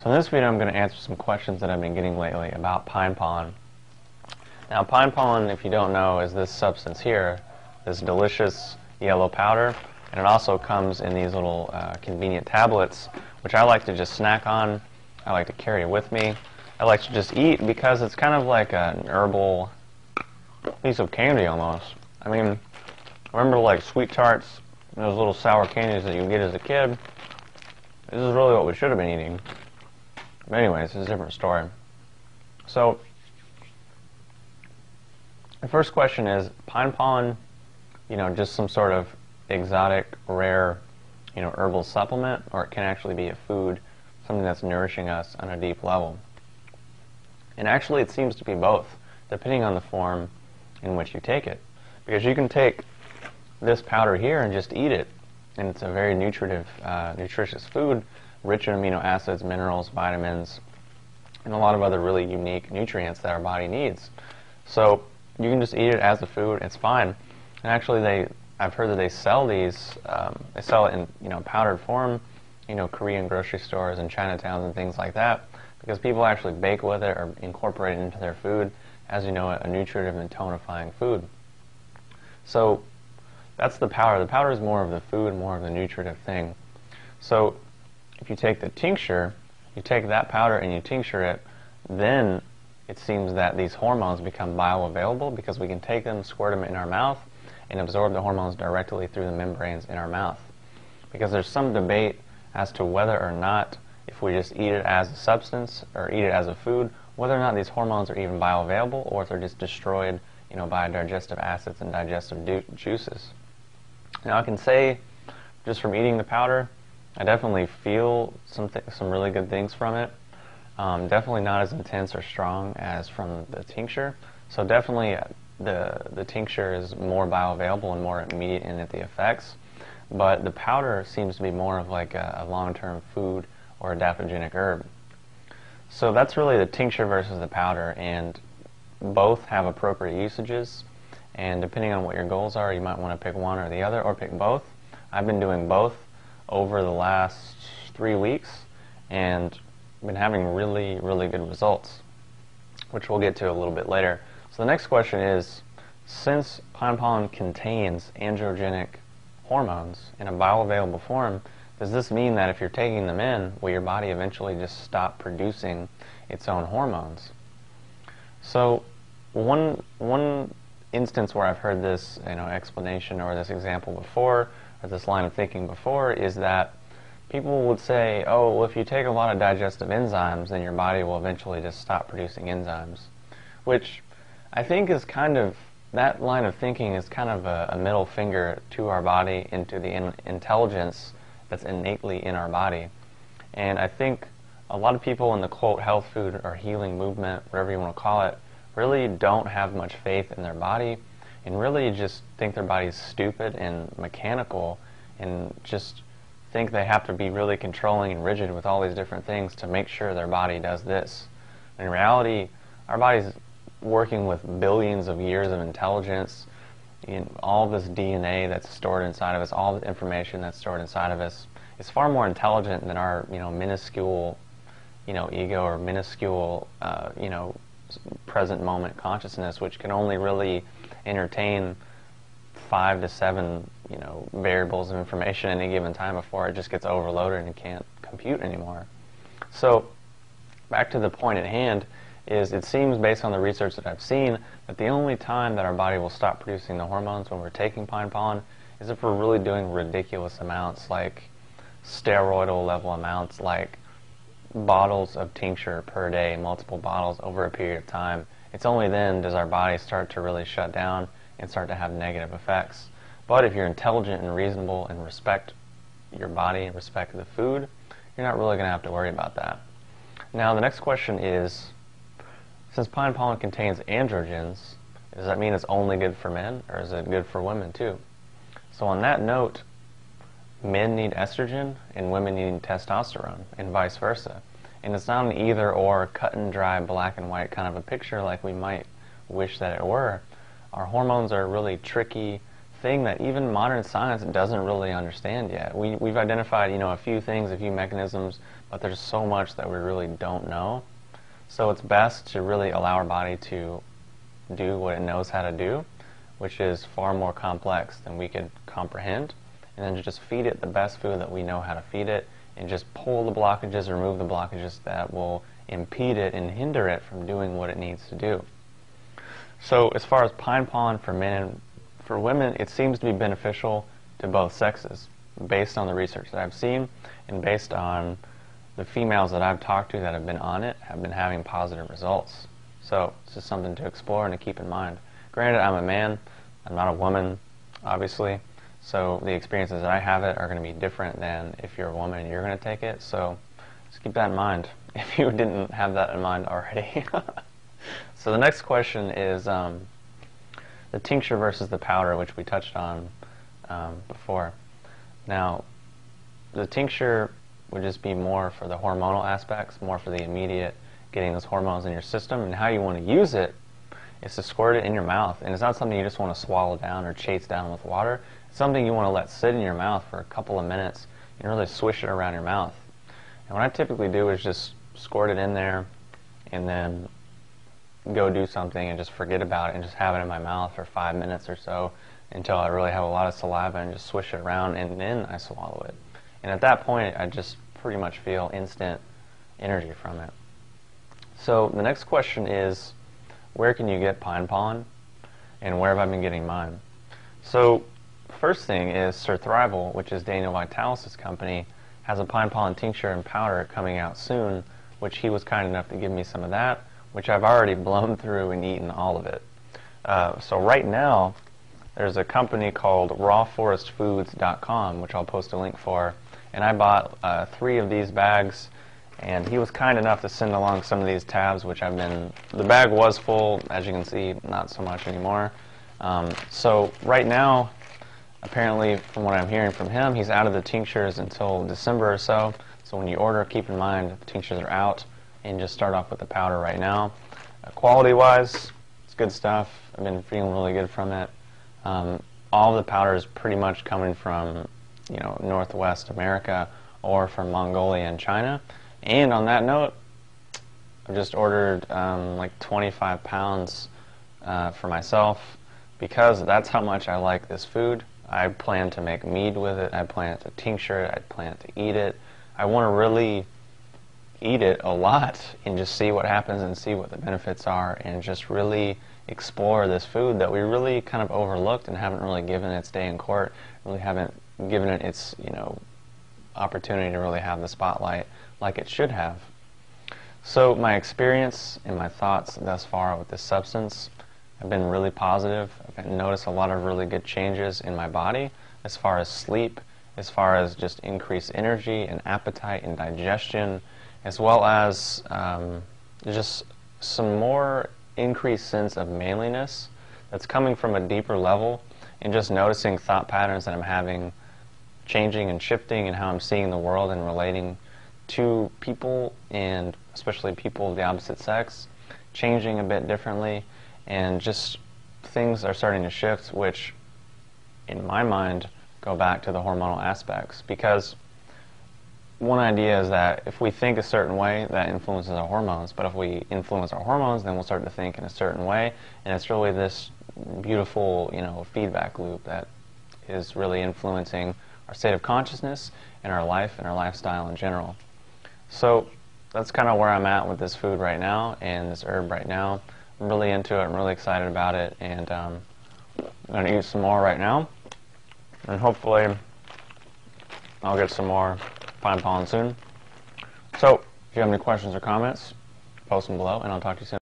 So in this video I'm going to answer some questions that I've been getting lately about pine pollen. Now pine pollen, if you don't know, is this substance here, this delicious yellow powder, and it also comes in these little convenient tablets, which I like to just snack on. I like to carry it with me. I like to just eat because it's kind of like an herbal piece of candy almost. I mean, remember like sweet tarts, those little sour candies that you get as a kid? This is really what we should have been eating. But anyways, it's a different story. So, the first question is, pine pollen, just some sort of exotic, rare, herbal supplement, or it can actually be a food, something that's nourishing us on a deep level? And actually it seems to be both, depending on the form in which you take it. Because you can take this powder here and just eat it, and it's a very nutritious food, rich in amino acids, minerals, vitamins, and a lot of other really unique nutrients that our body needs. So you can just eat it as a food, it's fine. And actually I've heard that they sell these, they sell it in powdered form, Korean grocery stores and Chinatowns and things like that, because people actually bake with it or incorporate it into their food as, a nutritive and tonifying food. So that's the powder. The powder is more of the food, more of the nutritive thing. So if you take the tincture, you take that powder and you tincture it, then it seems that these hormones become bioavailable because we can take them, squirt them in our mouth, and absorb the hormones directly through the membranes in our mouth. Because there's some debate as to whether or not, if we just eat it as a substance or eat it as a food, whether or not these hormones are even bioavailable or if they're just destroyed by digestive acids and digestive juices. Now I can say, just from eating the powder, I definitely feel some really good things from it. Definitely not as intense or strong as from the tincture. So definitely the tincture is more bioavailable and more immediate in the effects. But the powder seems to be more of like a long-term food or adaptogenic herb. So that's really the tincture versus the powder, and both have appropriate usages. And depending on what your goals are, you might want to pick one or the other, or pick both. I've been doing both over the last 3 weeks and been having really, really good results, which we'll get to a little bit later. So the next question is, since pine pollen contains androgenic hormones in a bioavailable form, does this mean that if you're taking them in, will your body eventually just stop producing its own hormones? So one instance where I've heard this explanation or this example before, or this line of thinking before, is that people would say, oh, well, if you take a lot of digestive enzymes, then your body will eventually just stop producing enzymes. Which I think is kind of, that line of thinking is kind of a middle finger to our body, into the intelligence that's innately in our body. And I think a lot of people in the quote health food or healing movement, whatever you want to call it, really don't have much faith in their body, and really just think their body's stupid and mechanical, and just think they have to be really controlling and rigid with all these different things to make sure their body does this. In reality, our body's working with billions of years of intelligence, all this DNA that's stored inside of us, all the information that's stored inside of us. It's far more intelligent than our minuscule ego or minuscule present moment consciousness, which can only really entertain 5 to 7 variables of information at any given time before it just gets overloaded and can't compute anymore. So back to the point at hand is, it seems based on the research that I've seen that the only time that our body will stop producing the hormones when we're taking pine pollen is if we're really doing ridiculous amounts, like steroidal level amounts, like bottles of tincture per day, multiple bottles over a period of time. It's only then does our body start to really shut down and start to have negative effects. But if you're intelligent and reasonable and respect your body and respect the food, you're not really going to have to worry about that. Now the next question is, since pine pollen contains androgens, does that mean it's only good for men, or is it good for women too? So on that note, men need estrogen and women need testosterone, and vice versa. And it's not an either or, cut and dry, black and white kind of a picture like we might wish that it were. Our hormones are a really tricky thing that even modern science doesn't really understand yet. We've identified, a few things, a few mechanisms but there's so much that we really don't know. So it's best to really allow our body to do what it knows how to do, which is far more complex than we could comprehend, and then to just feed it the best food that we know how to feed it, and just pull the blockages, remove the blockages that will impede it and hinder it from doing what it needs to do. So as far as pine pollen for men and for women, it seems to be beneficial to both sexes, based on the research that I've seen, and based on the females that I've talked to that have been on it have been having positive results. So it's just something to explore and to keep in mind. Granted, I'm a man, I'm not a woman, obviously, so the experiences that I have it are going to be different than if you're a woman and you're going to take it, so just keep that in mind if you didn't have that in mind already. So the next question is the tincture versus the powder, which we touched on before. Now, the tincture would just be more for the hormonal aspects, more for the immediate getting those hormones in your system, and how you want to use it is to squirt it in your mouth. And it's not something you just want to swallow down or chase down with water. It's something you want to let sit in your mouth for a couple of minutes and really swish it around your mouth. And what I typically do is just squirt it in there and then go do something and just forget about it and just have it in my mouth for 5 minutes or so until I really have a lot of saliva and just swish it around, and then I swallow it. And at that point, I just pretty much feel instant energy from it. So the next question is, where can you get pine pollen, and where have I been getting mine? So first thing is Sir Thrival, which is Daniel Vitalis' company, has a pine pollen tincture and powder coming out soon, which he was kind enough to give me some of that, which I've already blown through and eaten all of it. So right now, there's a company called rawforestfoods.com, which I'll post a link for, and I bought 3 of these bags, and he was kind enough to send along some of these tabs, which I've been, the bag was full, as you can see, not so much anymore. So right now, apparently, from what I'm hearing from him, he's out of the tinctures until December or so. So when you order, keep in mind the tinctures are out, and just start off with the powder right now. Quality-wise, it's good stuff. I've been feeling really good from it. All the powder is pretty much coming from, you know, Northwest America or from Mongolia and China. And on that note, I've just ordered like 25 pounds for myself, because that's how much I like this food. I plan to make mead with it. I plan to tincture it. I plan to eat it. I want to really eat it a lot and just see what happens and see what the benefits are, and just really explore this food that we really kind of overlooked and haven't really given its day in court, really haven't given it its, you know, opportunity to really have the spotlight like it should have. So my experience and my thoughts thus far with this substance have been really positive. I've noticed a lot of really good changes in my body as far as sleep, as far as just increased energy and appetite and digestion, as well as just some more increased sense of manliness that's coming from a deeper level, and just noticing thought patterns that I'm having changing and shifting, and how I'm seeing the world and relating to people, and especially people of the opposite sex, changing a bit differently, and just things are starting to shift, which in my mind go back to the hormonal aspects. Because one idea is that if we think a certain way, that influences our hormones, but if we influence our hormones, then we'll start to think in a certain way, and it's really this beautiful, you know, feedback loop that is really influencing our state of consciousness and our life and our lifestyle in general. So that's kind of where I'm at with this food right now and this herb right now. I'm really into it. I'm really excited about it, and I'm going to eat some more right now, and hopefully I'll get some more pine pollen soon. So if you have any questions or comments, post them below, and I'll talk to you soon.